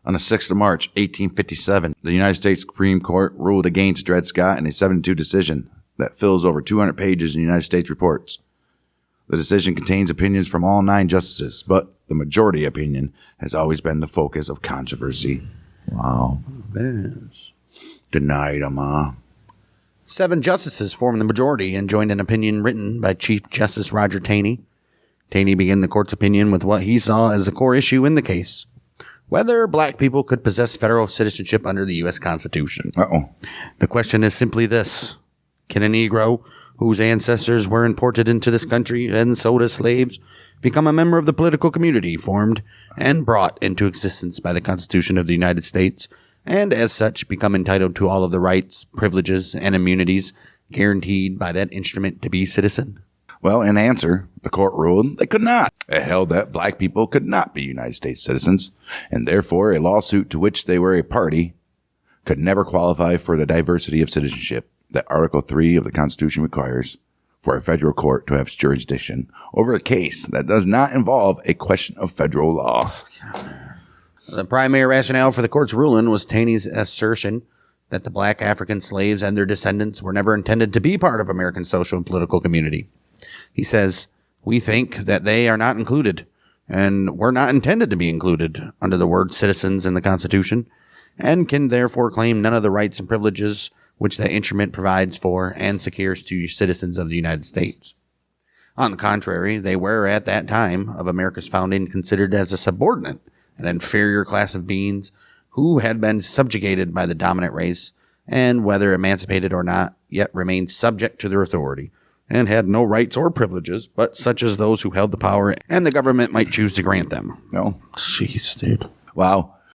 On the 6th of March, 1857, the United States Supreme Court ruled against Dred Scott in a 7-2 decision that fills over 200 pages in United States reports. The decision contains opinions from all 9 justices, but the majority opinion has always been the focus of controversy. Wow. It is. Denied them, 7 justices formed the majority and joined an opinion written by Chief Justice Roger Taney. Taney began the court's opinion with what he saw as a core issue in the case: whether black people could possess federal citizenship under the U.S. Constitution. The question is simply this: can a Negro whose ancestors were imported into this country and sold as slaves become a member of the political community formed and brought into existence by the Constitution of the United States, and as such become entitled to all of the rights, privileges, and immunities guaranteed by that instrument to be citizen? Well, in answer, the court ruled they could not. It held that black people could not be United States citizens, and therefore a lawsuit to which they were a party could never qualify for the diversity of citizenship that Article 3 of the Constitution requires for a federal court to have jurisdiction over a case that does not involve a question of federal law. The primary rationale for the court's ruling was Taney's assertion that the black African slaves and their descendants were never intended to be part of American social and political community. He says, "We think that they are not included and were not intended to be included under the word citizens in the Constitution, and can therefore claim none of the rights and privileges which that instrument provides for and secures to citizens of the United States. On the contrary, they were at that time of America's founding considered as a subordinate, an inferior class of beings who had been subjugated by the dominant race, and whether emancipated or not, yet remained subject to their authority, and had no rights or privileges but such as those who held the power and the government might choose to grant them." No. Jeez, dude. Wow.